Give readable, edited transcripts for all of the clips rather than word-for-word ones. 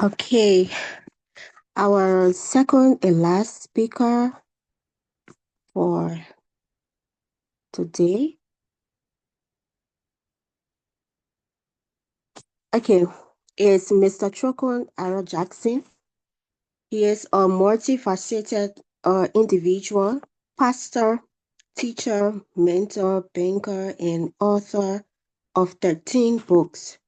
Okay, our second and last speaker for today. Okay, is Mr. TrokonRJackson. He is a multifaceted individual, pastor, teacher, mentor, banker, and author of 13 books.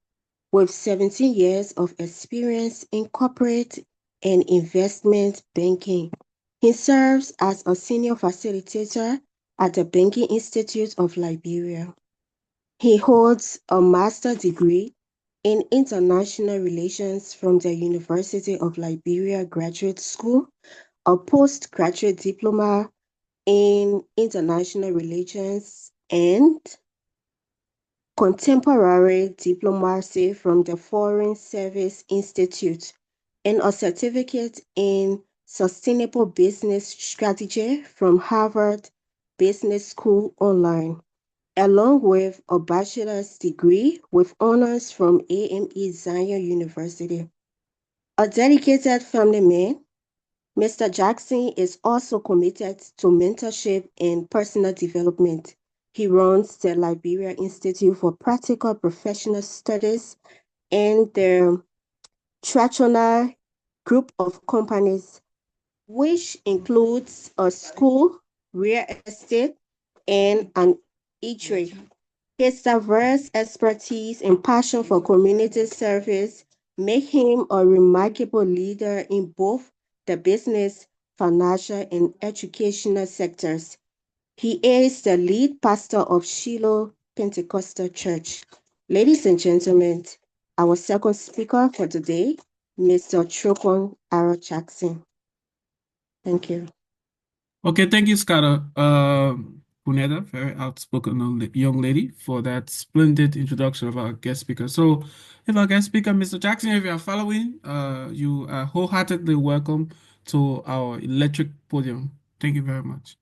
With 17 years of experience in corporate and investment banking, he serves as a senior facilitator at the Banking Institute of Liberia. He holds a master's degree in international relations from the University of Liberia Graduate School, a postgraduate diploma in international relations, and contemporary diplomacy from the Foreign Service Institute, and a certificate in sustainable business strategy from Harvard Business School online, along with a bachelor's degree with honors from AME Zion University. A dedicated family man, Mr. Jackson is also committed to mentorship and personal development. He runs the Liberian Institute for Practical Professional Studies and the Trokon R group of companies, which includes a school, real estate, and an eatery. His diverse expertise and passion for community service make him a remarkable leader in both the business, financial, and educational sectors. He is the lead pastor of Shiloh Pentecostal Church. Ladies and gentlemen, our second speaker for today, Mr. Trokon R. Jackson. Thank you. Okay, thank you, Scarlett. Puneda, very outspoken young lady, for that splendid introduction of our guest speaker. So, if our guest speaker, Mr. Jackson, if you are following, you are wholeheartedly welcome to our electric podium. Thank you very much.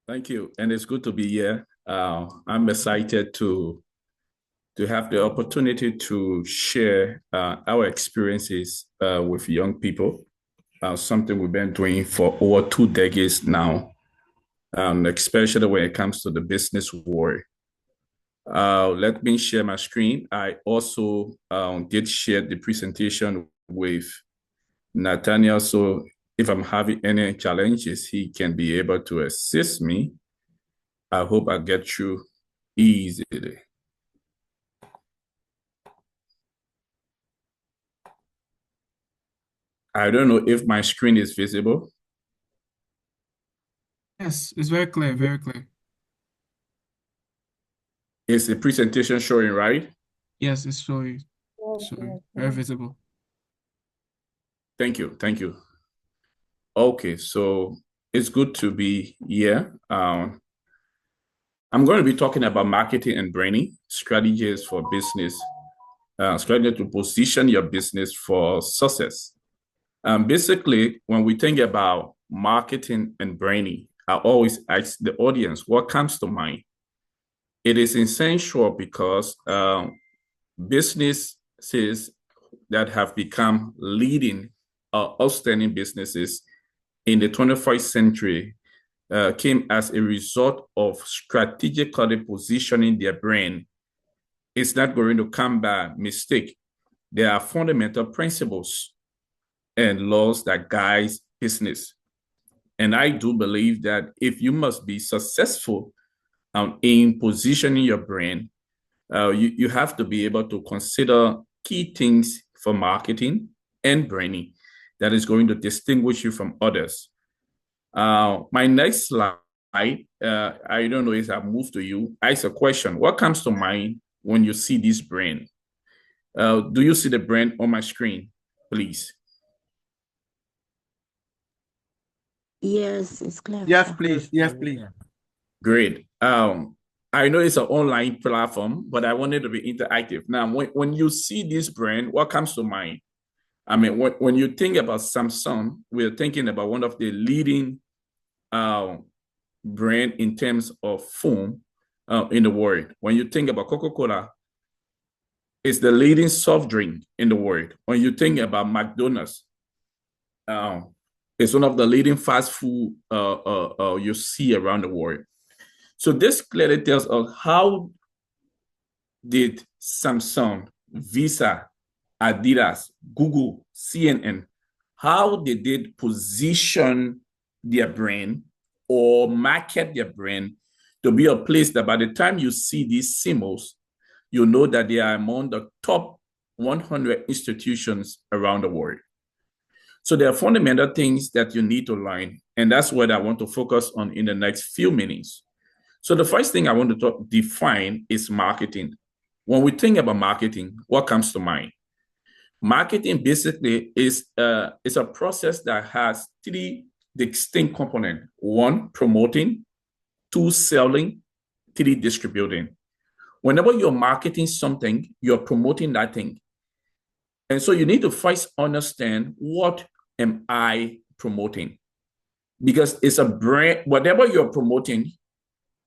Thank you, and it's good to be here. I'm excited to have the opportunity to share our experiences with young people, something we've been doing for over 2 decades now, especially when it comes to the business world. Let me share my screen. I also did share the presentation with Nathaniel, so if I'm having any challenges, he can be able to assist me. I hope I get through easily. I don't know if my screen is visible. Yes, it's very clear, very clear. Is the presentation showing, right? Yes, it's showing, very visible. Thank you, thank you. Okay, so it's good to be here. I'm going to be talking about marketing and branding strategies for business, strategy to position your business for success. Basically, when we think about marketing and branding, I always ask the audience what comes to mind. It is essential because businesses that have become leading outstanding businesses in the 21st century came as a result of strategically positioning their brand. It's not going to come by mistake. There are fundamental principles and laws that guide business. And I do believe that if you must be successful in positioning your brand, you have to be able to consider key things for marketing and branding that is going to distinguish you from others. My next slide, I don't know if I move to you. I ask a question. What comes to mind when you see this brand? Do you see the brand on my screen, please? Yes, it's clear. Yes, please. Yes, please. Great. I know it's an online platform, but I wanted to be interactive. Now, when you see this brand, what comes to mind? I mean, when you think about Samsung, we're thinking about one of the leading brand in terms of phone in the world. When you think about Coca-Cola, is the leading soft drink in the world. When you think about McDonald's, it's one of the leading fast food you see around the world. So this clearly tells us how did Samsung, Visa, Adidas, Google, CNN, how did they position their brand or market their brand to be a place that by the time you see these symbols, you know that they are among the top 100 institutions around the world. So there are fundamental things that you need to learn, and that's what I want to focus on in the next few minutes. So the first thing I want to define is marketing. When we think about marketing, what comes to mind? Marketing basically is a process that has three distinct components. One, promoting. Two, selling. Three, distributing. Whenever you're marketing something, you're promoting that thing. And so you need to first understand, what am I promoting? Because it's a brand, whatever you're promoting,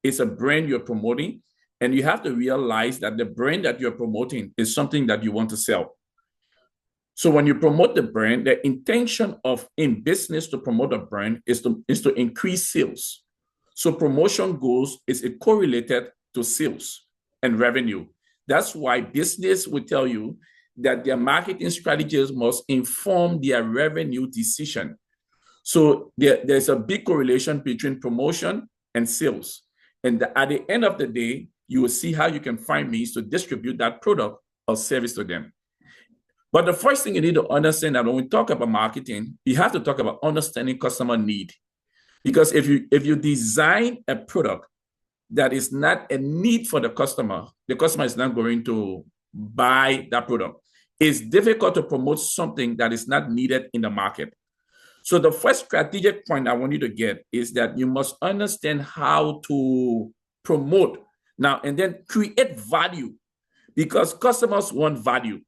it's a brand you're promoting. And you have to realize that the brand that you're promoting is something that you want to sell. So when you promote the brand, the intention of in business to promote a brand is to increase sales. So promotion goals is correlated to sales and revenue. That's why business will tell you that their marketing strategies must inform their revenue decision. So there's a big correlation between promotion and sales. And at the end of the day, you will see how you can find means to distribute that product or service to them. But the first thing you need to understand that when we talk about marketing, you have to talk about understanding customer need. Because if you design a product that is not a need for the customer is not going to buy that product. It's difficult to promote something that is not needed in the market. So the first strategic point I want you to get is that you must understand how to promote now and then create value, because customers want value.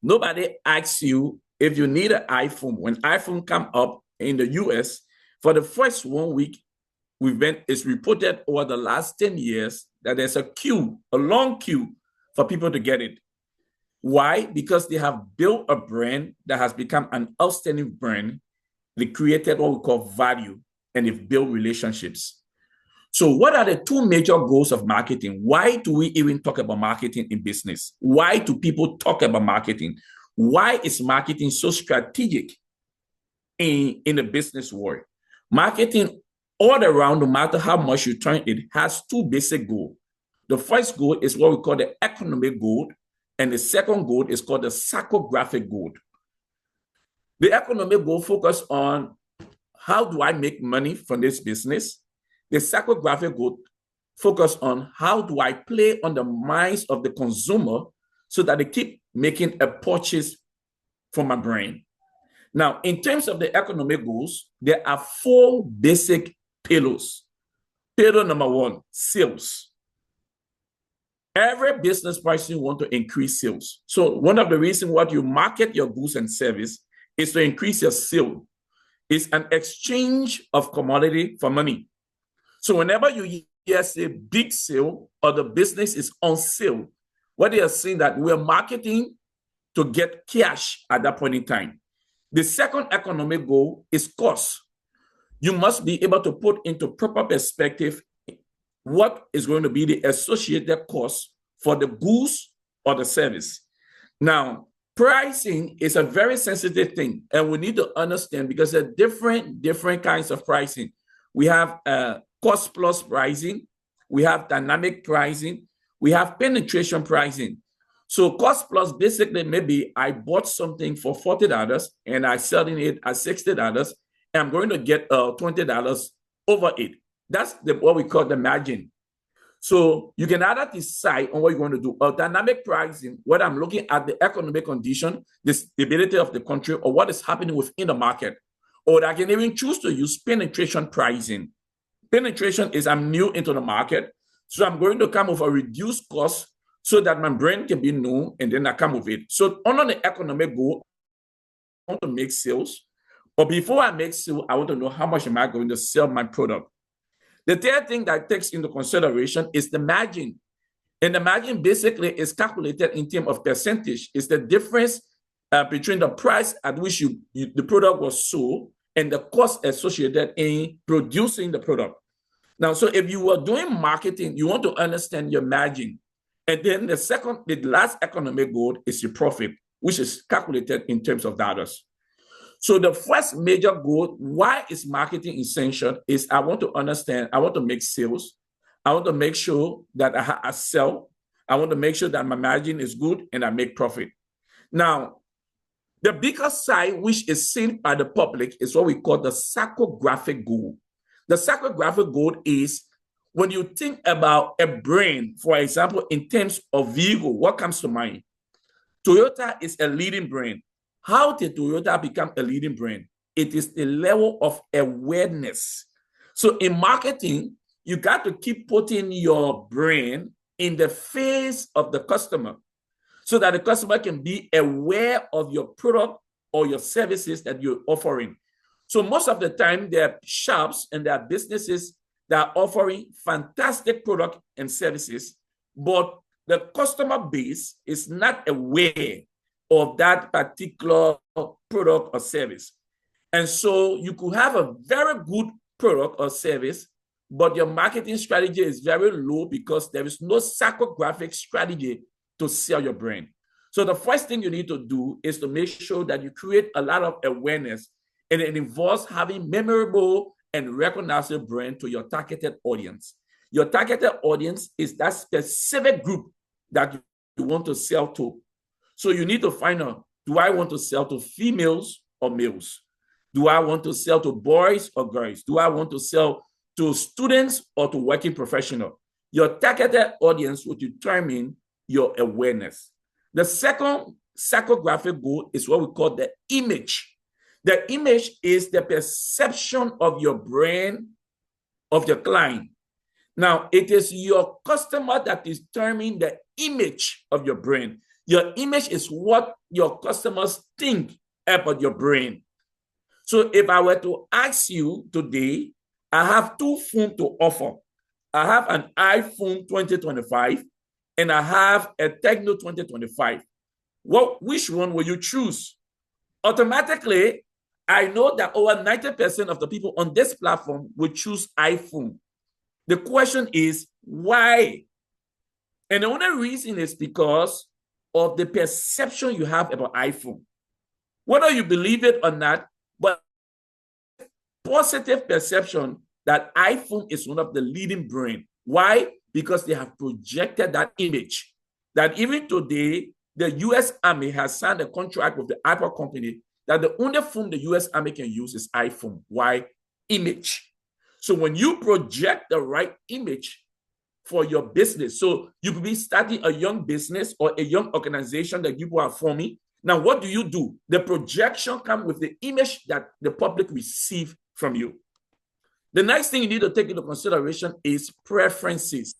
Nobody asks you if you need an iPhone. When iPhone come up in the US, for the first 1 week, it's reported over the last 10 years that there's a long queue for people to get it. Why? Because they have built a brand that has become an outstanding brand. They created what we call value, and they've built relationships. So what are the two major goals of marketing? Why do we even talk about marketing in business? Why do people talk about marketing? Why is marketing so strategic in the business world? Marketing all around, no matter how much you turn it, has two basic goals. The first goal is what we call the economic goal, and the second goal is called the psychographic goal. The economic goal focuses on how do I make money from this business. The psychographic goal focus on how do I play on the minds of the consumer so that they keep making a purchase from my brand. Now, in terms of the economic goals, there are four basic pillars. Pillar number one, sales. Every business person wants to increase sales. So one of the reasons why you market your goods and service is to increase your sale. It's an exchange of commodity for money. So whenever you hear say big sale or the business is on sale, what they are saying that we're marketing to get cash at that point in time. The second economic goal is cost. You must be able to put into proper perspective what is going to be the associated cost for the goods or the service. Now, pricing is a very sensitive thing, and we need to understand because there are different kinds of pricing. We have cost plus pricing, we have dynamic pricing, we have penetration pricing. So cost plus basically maybe I bought something for $40 and I'm selling it at $60, and I'm going to get $20 over it. That's what we call the margin. So you can either decide on what you're going to do. Dynamic pricing, where I'm looking at the economic condition, the stability of the country, or what is happening within the market. Or I can even choose to use penetration pricing. Penetration is I'm new into the market, so I'm going to come with a reduced cost so that my brand can be known, and then I come with it. So under the economic goal, I want to make sales. But before I make sales, I want to know how much am I going to sell my product. The third thing that takes into consideration is the margin. And the margin basically is calculated in terms of percentage. It's the difference between the price at which the product was sold and the cost associated in producing the product. Now, so if you are doing marketing, you want to understand your margin. And then the last economic goal is your profit, which is calculated in terms of dollars. So the first major goal, why is marketing essential, is I want to understand, I want to make sales. I want to make sure that I sell. I want to make sure that my margin is good and I make profit. Now, the bigger side, which is seen by the public, is what we call the psychographic goal. The psychographic goal is when you think about a brand, for example, in terms of vehicle, what comes to mind? Toyota is a leading brand. How did Toyota become a leading brand? It is the level of awareness. So in marketing, you got to keep putting your brand in the face of the customer so that the customer can be aware of your product or your services that you're offering. So most of the time, there are shops and there are businesses that are offering fantastic product and services, but the customer base is not aware of that particular product or service. And so you could have a very good product or service, but your marketing strategy is very low because there is no psychographic strategy to sell your brand. So the first thing you need to do is to make sure that you create a lot of awareness, and it involves having memorable and recognizable brand to your targeted audience. Your targeted audience is that specific group that you want to sell to. So you need to find out, do I want to sell to females or males? Do I want to sell to boys or girls? Do I want to sell to students or to working professionals? Your targeted audience will determine your awareness. The second psychographic goal is what we call the image. The image is the perception of your brand, of your client. Now, it is your customer that determines the image of your brand. Your image is what your customers think about your brand. So if I were to ask you today, I have two phones to offer. I have an iPhone 2025 and I have a Techno 2025. Which one will you choose? Automatically, I know that over 90% of the people on this platform will choose iPhone. The question is, why? And the only reason is because of the perception you have about iPhone. Whether you believe it or not, but positive perception that iPhone is one of the leading brands. Why? Because they have projected that image. That even today, the US Army has signed a contract with the Apple company that the only phone the US Army can use is iPhone. Why? Image. So when you project the right image for your business, so you could be starting a young business or a young organization that people are forming. Now, what do? The projection comes with the image that the public receive from you. The next thing you need to take into consideration is preferences.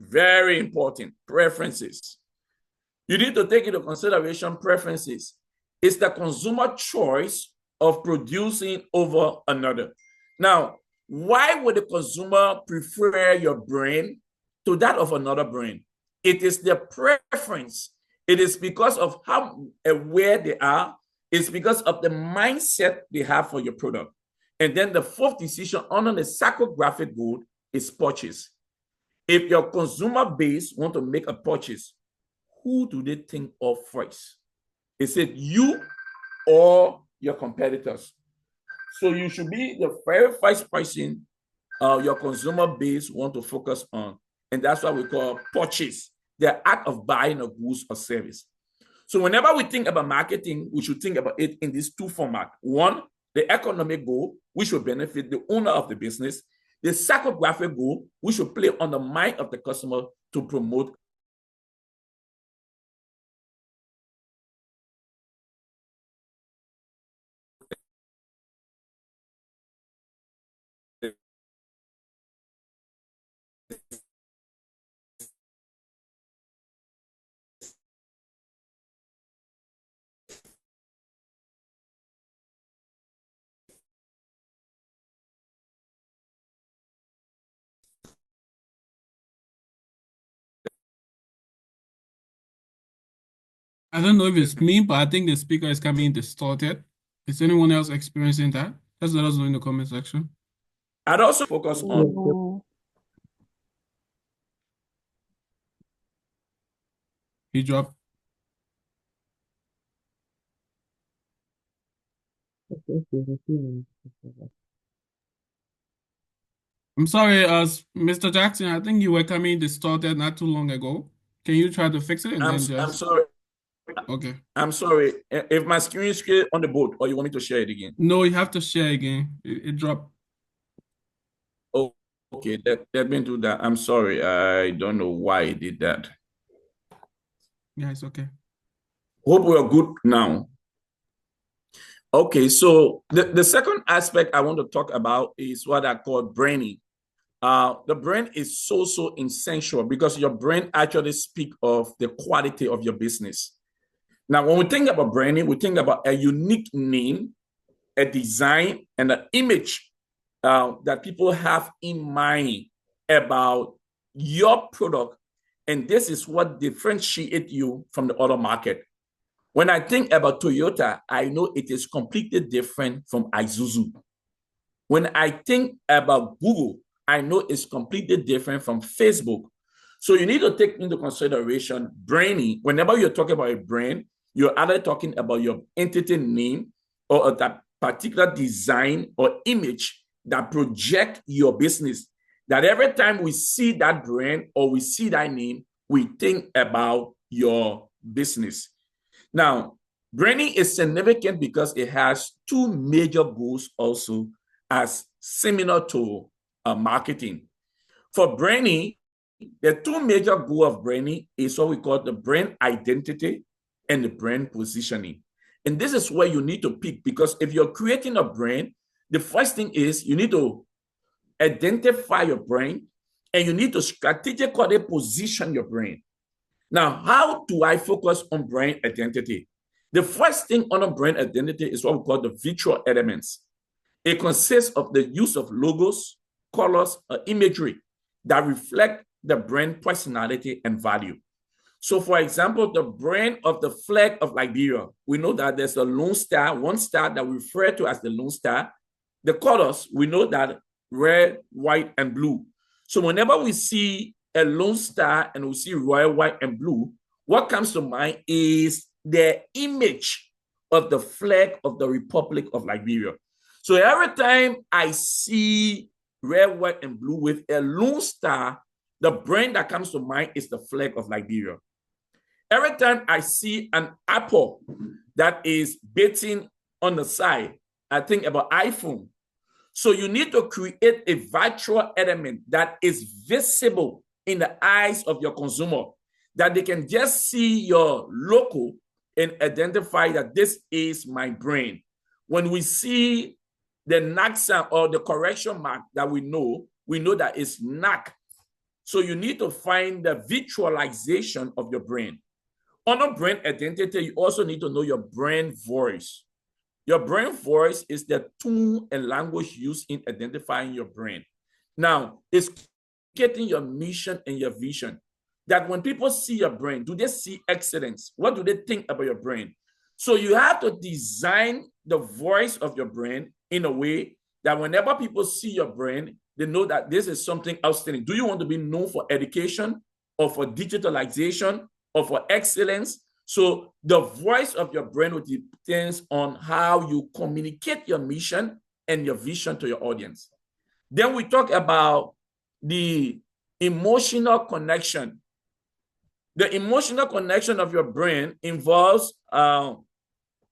Very important, preferences. You need to take into consideration preferences. It's the consumer choice of producing over another. Now, why would the consumer prefer your brand to that of another brand? It is their preference. It is because of how aware they are. It's because of the mindset they have for your product. And then the fourth decision under the psychographic goal is purchase. If your consumer base want to make a purchase, who do they think of first? Is it you or your competitors? So you should be the very first person your consumer base want to focus on. And that's what we call purchase, the act of buying a goods or service. So whenever we think about marketing, we should think about it in these two formats. One, the economic goal, which will benefit the owner of the business. The psychographic goal, which will play on the mind of the customer to promote I don't know if it's me, but I think the speaker is coming distorted. Is anyone else experiencing that? Just let us know in the comment section. I'd also focus on. He dropped. I'm sorry, Mr. Jackson, I think you were coming distorted not too long ago. Can you try to fix it and then I'm just... sorry. Okay. I'm sorry. If my screen is on the board, or you want me to share it again? No, you have to share again. It dropped. Oh, okay. Let me do that. I'm sorry. I don't know why it did that. Yeah, it's okay. Hope we are good now. Okay, so the second aspect I want to talk about is what I call branding. The brand is so essential because your brand actually speaks of the quality of your business. Now, when we think about branding, we think about a unique name, a design, and an image that people have in mind about your product. And this is what differentiates you from the other market. When I think about Toyota, I know it is completely different from Isuzu. When I think about Google, I know it's completely different from Facebook. So you need to take into consideration branding. Whenever you're talking about a brand, you're either talking about your entity name or that particular design or image that project your business. That every time we see that brand or we see that name, we think about your business. Now, branding is significant because it has two major goals also as similar to marketing. For branding, the two major goals of branding is what we call the brand identity and the brand positioning. And this is where you need to pick, because if you're creating a brand, the first thing is you need to identify your brand and you need to strategically position your brand. Now, how do I focus on brand identity? The first thing on a brand identity is what we call the visual elements. It consists of the use of logos, colors, or imagery that reflect the brand personality and value. So, for example, the brand of the flag of Liberia, we know that there's a lone star, one star that we refer to as the lone star. The colors, we know that red, white, and blue. So whenever we see a lone star and we see red, white, and blue, what comes to mind is the image of the flag of the Republic of Liberia. So every time I see red, white, and blue with a lone star, the brand that comes to mind is the flag of Liberia. Every time I see an apple that is beating on the side, I think about iPhone. So you need to create a virtual element that is visible in the eyes of your consumer, that they can just see your logo and identify that this is my brand. When we see the NAC sign or the correction mark that we know that it's NAC. So you need to find the visualization of your brand. On a brand identity, you also need to know your brand voice. Your brand voice is the tone and language used in identifying your brand. Now, it's getting your mission and your vision. That when people see your brand, do they see excellence? What do they think about your brand? So you have to design the voice of your brand in a way that whenever people see your brand, they know that this is something outstanding. Do you want to be known for education or for digitalization or for excellence? So the voice of your brand will depends on how you communicate your mission and your vision to your audience. Then we talk about the emotional connection. The emotional connection of your brand involves how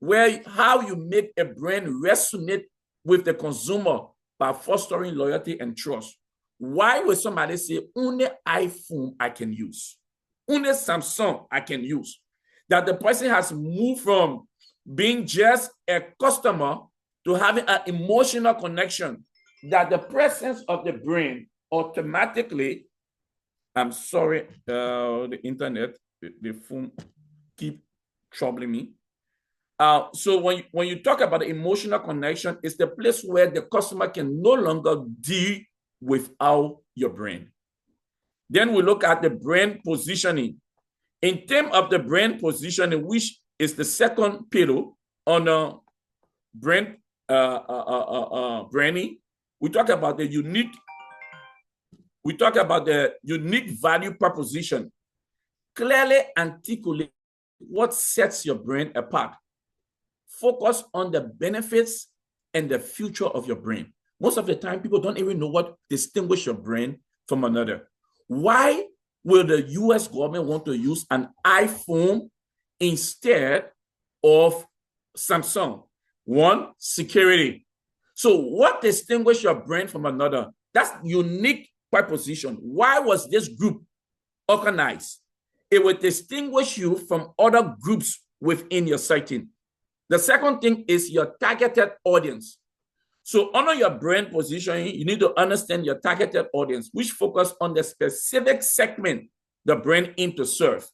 you make a brand resonate with the consumer by fostering loyalty and trust. Why would somebody say, only iPhone I can use? Only Samsung I can use? That the person has moved from being just a customer to having an emotional connection, that the presence of the brand automatically, I'm sorry, the internet, the phone keep troubling me. So when you talk about the emotional connection, it's the place where the customer can no longer deal without your brand. Then we look at the brand positioning. In terms of the brand positioning, which is the second pillar on brand branding. We talk about the unique value proposition. Clearly articulate what sets your brand apart. Focus on the benefits and the future of your brand. Most of the time, people don't even know what distinguishes your brand from another. Why will the US government want to use an iPhone instead of Samsung? One, security. So what distinguishes your brand from another? That's unique proposition. Why was this group organized? It will distinguish you from other groups within your setting. The second thing is your targeted audience. So under your brand positioning, you need to understand your targeted audience, which focus on the specific segment the brand aims to serve.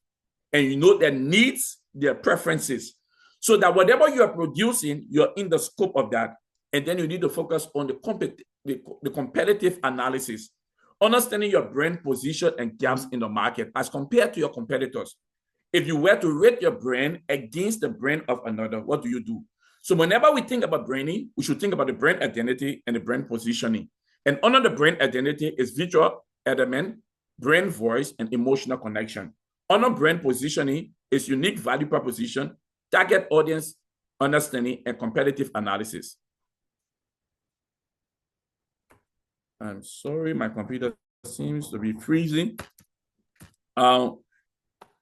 And you know their needs, their preferences. So that whatever you are producing, you're in the scope of that. And then you need to focus on the competitive analysis, understanding your brand position and gaps in the market as compared to your competitors. If you were to rate your brand against the brand of another, what do you do? So whenever we think about branding, we should think about the brand identity and the brand positioning. And under the brand identity is visual element, brand voice, and emotional connection. Under brand positioning is unique value proposition, target audience understanding, and competitive analysis. I'm sorry, my computer seems to be freezing.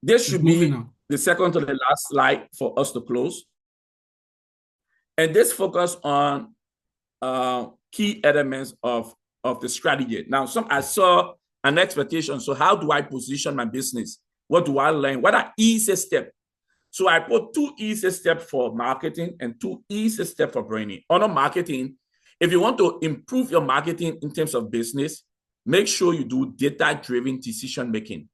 This should be the second to the last slide for us to close. And this focus on key elements of the strategy. Now, I saw an expectation. So how do I position my business? What do I learn? What are easy steps? So I put 2 easy steps for marketing and 2 easy steps for branding. On marketing, if you want to improve your marketing in terms of business, make sure you do data-driven decision making.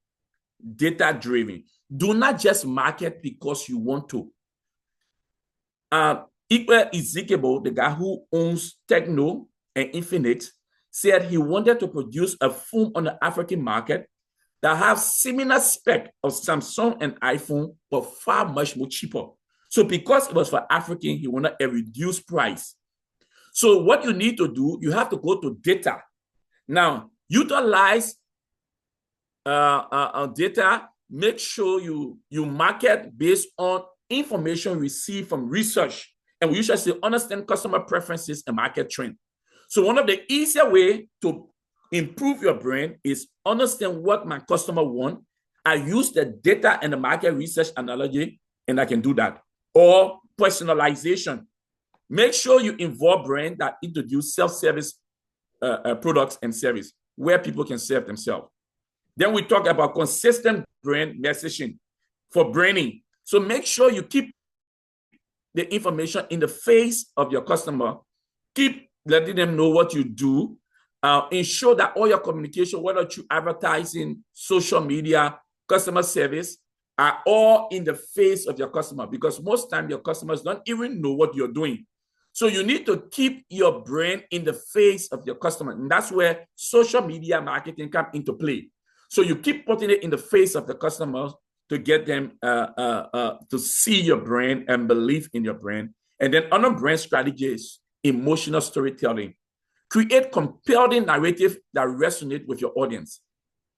Data-driven. Do not just market because you want to. Ezekiel, the guy who owns Techno and Infinite, said he wanted to produce a phone on the African market that has similar spec of Samsung and iPhone, but far much more cheaper. So because it was for African, he wanted a reduced price. So what you need to do, you have to go to data. Now, utilize data. Make sure you market based on information received from research. And we usually say understand customer preferences and market trend. So one of the easier way to improve your brand is understand what my customer want. I use the data and the market research analogy, and I can do that. Or personalization. Make sure you involve brand that introduce self-service products and service where people can serve themselves. Then we talk about consistent brand messaging for branding. So make sure you keep the information in the face of your customer. Keep letting them know what you do. Ensure that all your communication, whether through advertising, social media, customer service, are all in the face of your customer, because most times your customers don't even know what you're doing. So you need to keep your brand in the face of your customer. And that's where social media marketing comes into play. So you keep putting it in the face of the customers to get them to see your brand and believe in your brand. And then under brand strategies, emotional storytelling. Create compelling narrative that resonate with your audience.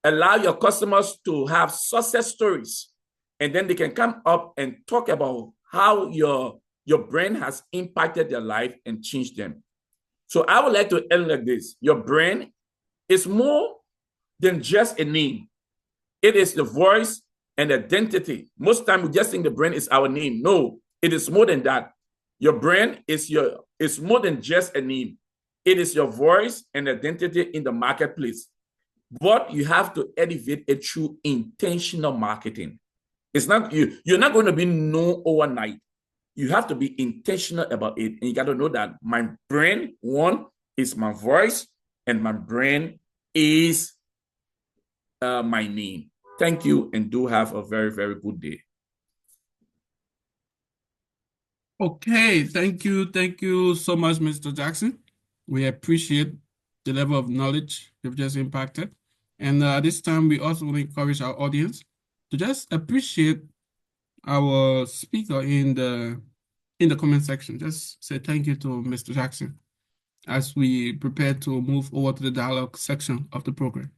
Allow your customers to have success stories, and then they can come up and talk about how your brand has impacted their life and changed them. So I would like to end like this. Your brand is more than just a name. It is the voice and identity. Most time we just think the brand is our name. No, it is more than that. Your brand is more than just a name. It is your voice and identity in the marketplace. But you have to elevate it through intentional marketing. It's not you're not going to be known overnight. You have to be intentional about it. And you got to know that my brand, one, is my voice, and my brand is my name. Thank you, and do have a very, very good day. Okay, thank you. Thank you so much, Mr. Jackson. We appreciate the level of knowledge you've just impacted. And this time, we also want to encourage our audience to just appreciate our speaker in the comment section. Just say thank you to Mr. Jackson as we prepare to move over to the dialogue section of the program.